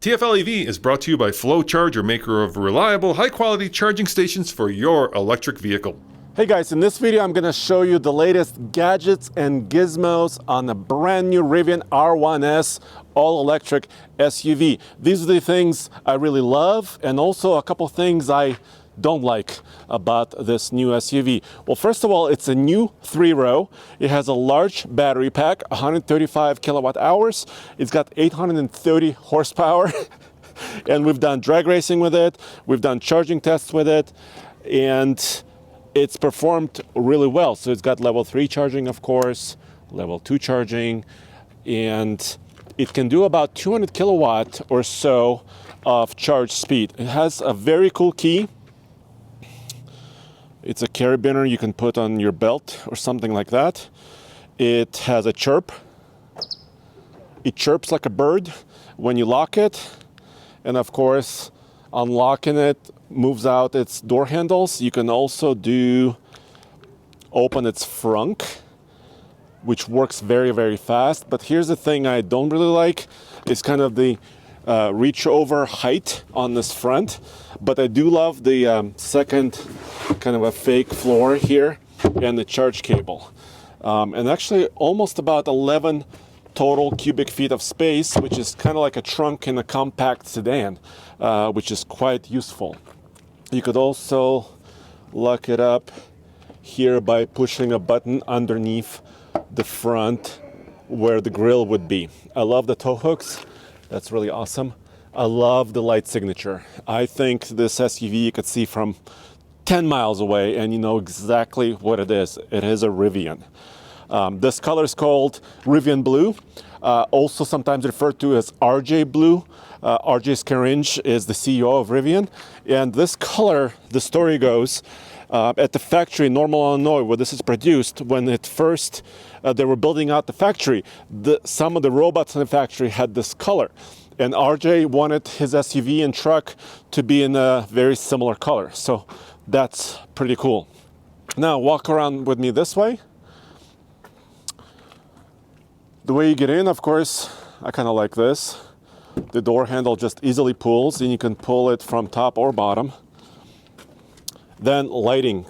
TFL EV is brought to you by Flow Charger, maker of reliable, high-quality charging stations for your electric vehicle. Hey guys, in this video I'm going to show you the latest gadgets and gizmos on the brand new Rivian R1S all-electric SUV. These are the things I really love and also a couple things I don't like about this new SUV. Well, first of all, it's a new 3-row. It has a large battery pack, 135 kilowatt hours. It's got 830 horsepower. And we've done drag racing with it. We've done charging tests with it. And it's performed really well. So it's got level 3 charging, of course, level 2 charging, and it can do about 200 kilowatt or so of charge speed. It has a very cool key. It's a carabiner you can put on your belt or something like that. It has a chirp. It chirps like a bird when you lock it. And of course, unlocking it moves out its door handles. You can also open its frunk, which works very, very fast. But here's the thing I don't really like. It's kind of the reach over height on this front. But I do love the second kind of a fake floor here and the charge cable. And actually almost about 11 total cubic feet of space, which is kind of like a trunk in a compact sedan, which is quite useful. You could also lock it up here by pushing a button underneath the front where the grille would be. I love the tow hooks. That's really awesome. I love the light signature. I think this SUV you could see from 10 miles away and you know exactly what it is. It is a Rivian. This color is called Rivian Blue, also sometimes referred to as RJ Blue. RJ Scaringe is the CEO of Rivian. And this color, the story goes, at the factory in Normal, Illinois, where this is produced, when it first, they were building out the factory, some of the robots in the factory had this color. And RJ wanted his SUV and truck to be in a very similar color. So that's pretty cool. Now walk around with me this way. The way you get in, of course, I kind of like this. The door handle just easily pulls and you can pull it from top or bottom. Then lighting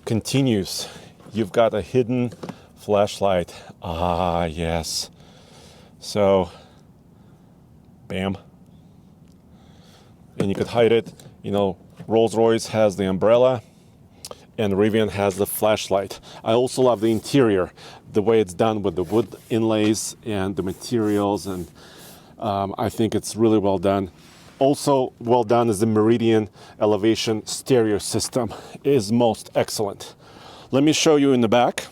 continues. You've got a hidden flashlight. Ah, yes. So, bam. And you could hide it. You know, Rolls-Royce has the umbrella and Rivian has the flashlight. I also love the interior, the way it's done with the wood inlays and the materials, and I think it's really well done. Also well done is the Meridian elevation stereo system. It is most excellent. Let me show you in the back.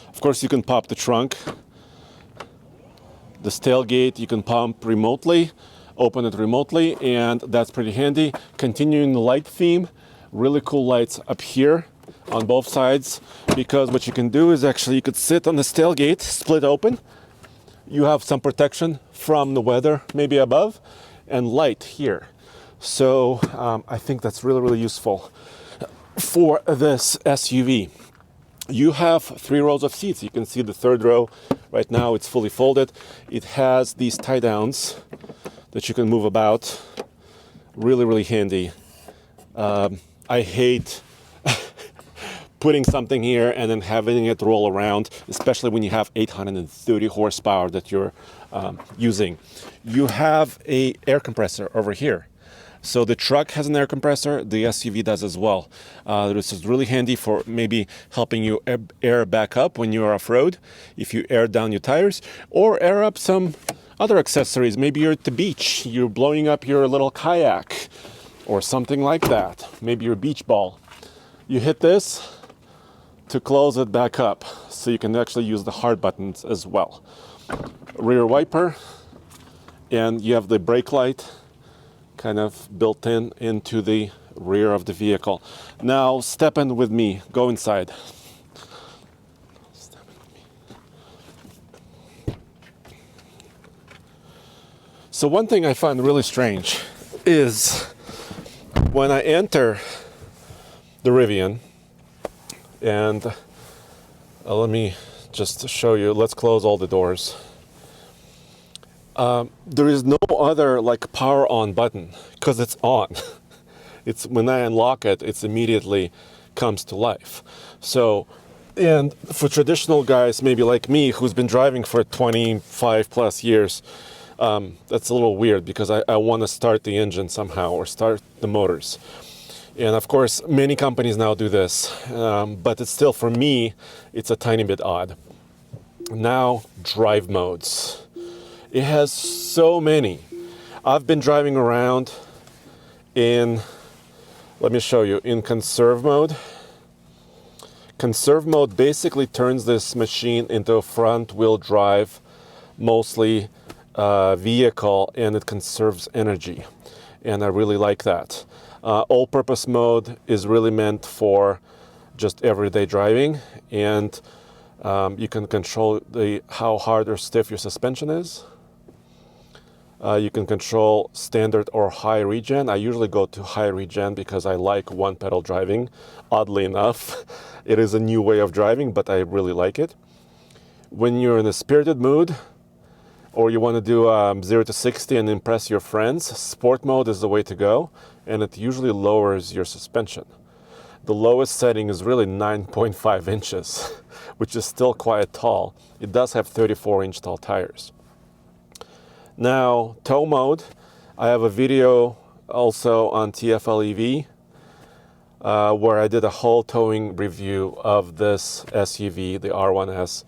Of course, you can pop the trunk. This tailgate you can pump remotely, open it remotely, and that's pretty handy. Continuing the light theme, really cool lights up here on both sides, because what you can do is actually you could sit on this tailgate, split open. You have some protection from the weather, maybe above, and light here. So I think that's really, really useful for this SUV. You have 3 rows of seats. You can see the 3rd row right now, it's fully folded. It has these tie downs that you can move about. Really, really handy. I hate putting something here and then having it roll around, especially when you have 830 horsepower that you're using. You have an air compressor over here. So the truck has an air compressor, the SUV does as well. This is really handy for maybe helping you air back up when you're off-road, if you air down your tires, or air up some other accessories. Maybe you're at the beach, you're blowing up your little kayak or something like that. Maybe your beach ball. You hit this to close it back up, so you can actually use the hard buttons as well. Rear wiper, and you have the brake light kind of built into the rear of the vehicle. Now step in with me, go inside. Step in with me. So one thing I find really strange is when I enter the Rivian, and let me just show you, let's close all the doors. There is no other like power on button because it's on. It's when I unlock it, it's immediately comes to life. So, and for traditional guys, maybe like me, who's been driving for 25 plus years, that's a little weird because I want to start the engine somehow or start the motors. And of course, many companies now do this, but it's still, for me, it's a tiny bit odd. Now, drive modes. It has so many. I've been driving around in, let me show you, in conserve mode. Conserve mode basically turns this machine into a front-wheel drive, mostly vehicle, and it conserves energy. And I really like that. All-purpose mode is really meant for just everyday driving, and you can control how hard or stiff your suspension is. You can control standard or high regen. I usually go to high regen because I like one pedal driving. Oddly enough, it is a new way of driving, but I really like it. When you're in a spirited mood, or you want to do 0 to 60 and impress your friends, sport mode is the way to go, and it usually lowers your suspension. The lowest setting is really 9.5 inches, which is still quite tall. It does have 34-inch tall tires. Now, tow mode, I have a video also on TFL EV where I did a whole towing review of this SUV, the R1S,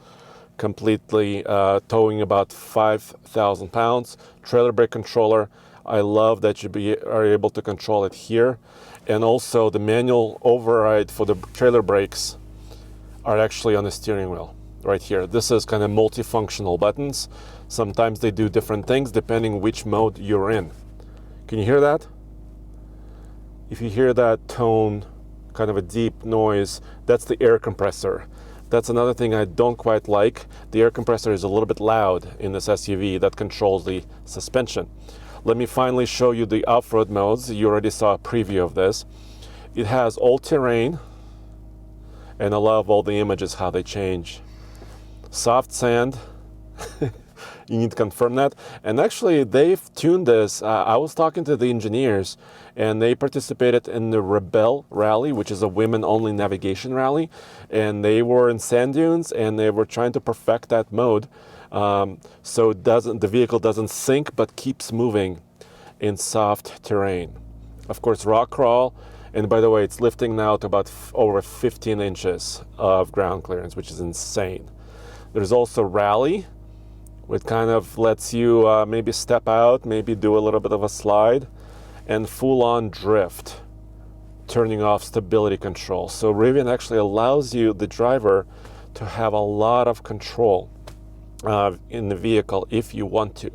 completely towing about 5,000 pounds. Trailer brake controller, I love that you are able to control it here. And also the manual override for the trailer brakes are actually on the steering wheel right here. This is kind of multifunctional buttons. Sometimes they do different things depending which mode you're in. Can you hear that? If you hear that tone, kind of a deep noise, that's the air compressor. That's another thing I don't quite like. The air compressor is a little bit loud in this SUV that controls the suspension. Let me finally show you the off-road modes. You already saw a preview of this. It has all-terrain, and I love all the images, how they change. Soft sand, you need to confirm that. And actually, they've tuned this. I was talking to the engineers, and they participated in the Rebel Rally, which is a women-only navigation rally. And they were in sand dunes, and they were trying to perfect that mode so the vehicle doesn't sink, but keeps moving in soft terrain. Of course, rock crawl. And by the way, it's lifting now to about over 15 inches of ground clearance, which is insane. There's also rally, which kind of lets you maybe step out, maybe do a little bit of a slide, and full-on drift, turning off stability control. So Rivian actually allows you, the driver, to have a lot of control in the vehicle if you want to.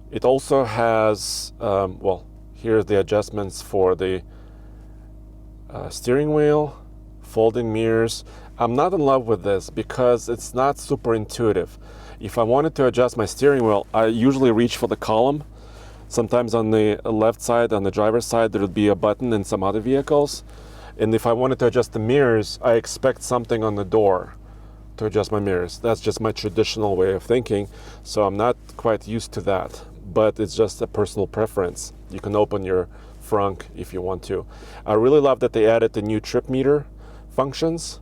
It also has, well, here's the adjustments for the steering wheel, folding mirrors. I'm not in love with this because it's not super intuitive. If I wanted to adjust my steering wheel, I usually reach for the column. Sometimes on the left side, on the driver's side, there would be a button in some other vehicles. And if I wanted to adjust the mirrors, I expect something on the door to adjust my mirrors. That's just my traditional way of thinking. So I'm not quite used to that, but it's just a personal preference. You can open your frunk if you want to. I really love that they added the new trip meter functions.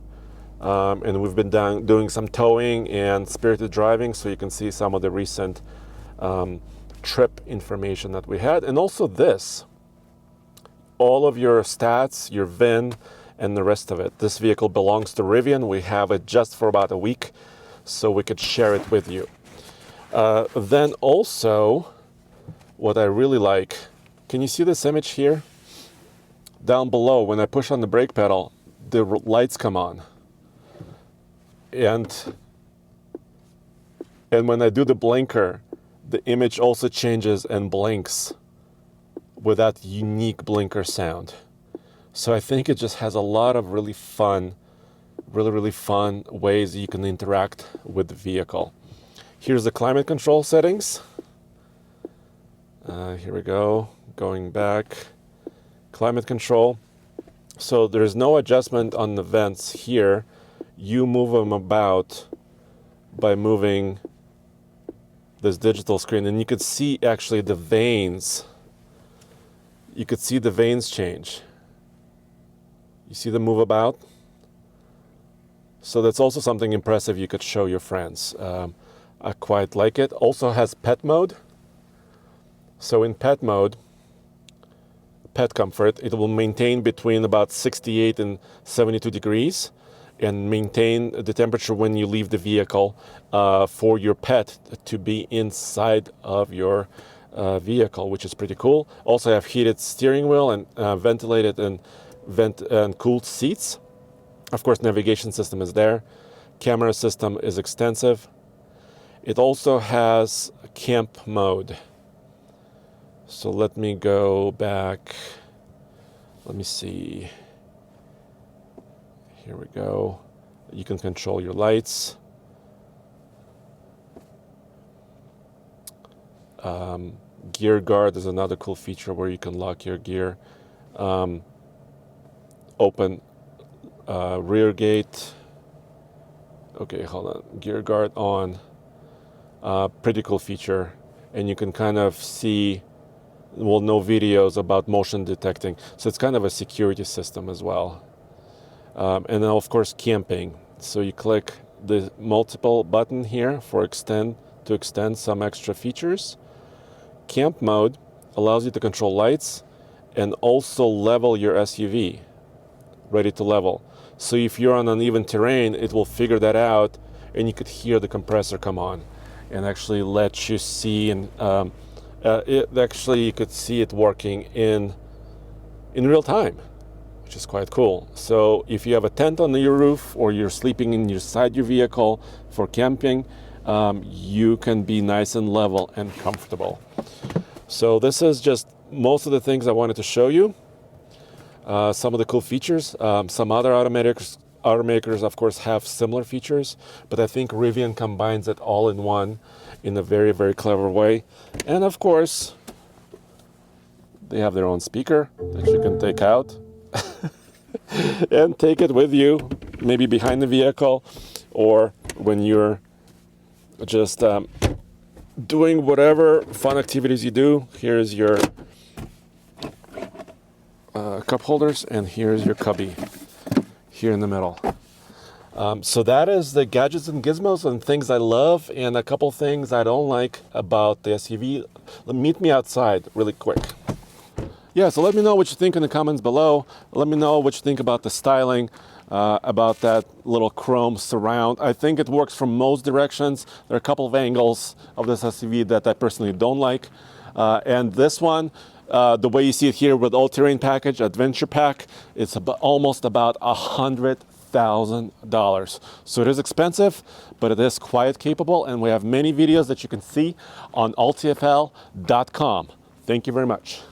And we've been doing some towing and spirited driving, so you can see some of the recent trip information that we had. And also this, all of your stats, your VIN, and the rest of it. This vehicle belongs to Rivian. We have it just for about a week, so we could share it with you. Then also, what I really like, can you see this image here? Down below, when I push on the brake pedal, the lights come on. And when I do the blinker, the image also changes and blinks with that unique blinker sound. So I think it just has a lot of really fun ways you can interact with the vehicle. Here's the climate control settings. Here we go, going back. Climate control. So there's no adjustment on the vents here. You move them about by moving this digital screen, and you could see actually the vanes. You could see the vanes change. You see them move about? So that's also something impressive you could show your friends. I quite like it. Also has pet mode. So in pet mode, pet comfort, it will maintain between about 68 and 72 degrees and maintain the temperature when you leave the vehicle for your pet to be inside of your vehicle, which is pretty cool. Also have heated steering wheel and ventilated and cooled seats. Of course, navigation system is there. Camera system is extensive. It also has camp mode. So let me go back. Let me see. Here we go. You can control your lights. Gear guard is another cool feature where you can lock your gear. Open rear gate. Okay, hold on. Gear guard on. Pretty cool feature. And you can kind of see, well, no videos about motion detecting. So it's kind of a security system as well. And then, of course, camping. So you click the multiple button here for extend some extra features. Camp mode allows you to control lights and also level your SUV, ready to level. So if you're on uneven terrain, it will figure that out, and you could hear the compressor come on and actually let you see, and you could see it working in real time, which is quite cool. So if you have a tent on your roof or you're sleeping inside your vehicle for camping, you can be nice and level and comfortable. So this is just most of the things I wanted to show you. Some of the cool features. Some other automakers, of course, have similar features, but I think Rivian combines it all in one in a very, very clever way. And of course, they have their own speaker that you can take out and take it with you, maybe behind the vehicle, or when you're just doing whatever fun activities you do. Here's your cup holders, and here's your cubby here in the middle. So that is the gadgets and gizmos and things I love, and a couple things I don't like about the SUV. Meet me outside really quick. Yeah, so let me know what you think in the comments below. Let me know what you think about the styling, about that little chrome surround. I think it works from most directions. There are a couple of angles of this SUV that I personally don't like. And this one, the way you see it here with all-terrain package, adventure pack, it's almost about $100,000. So it is expensive, but it is quite capable, and we have many videos that you can see on alltfl.com. Thank you very much.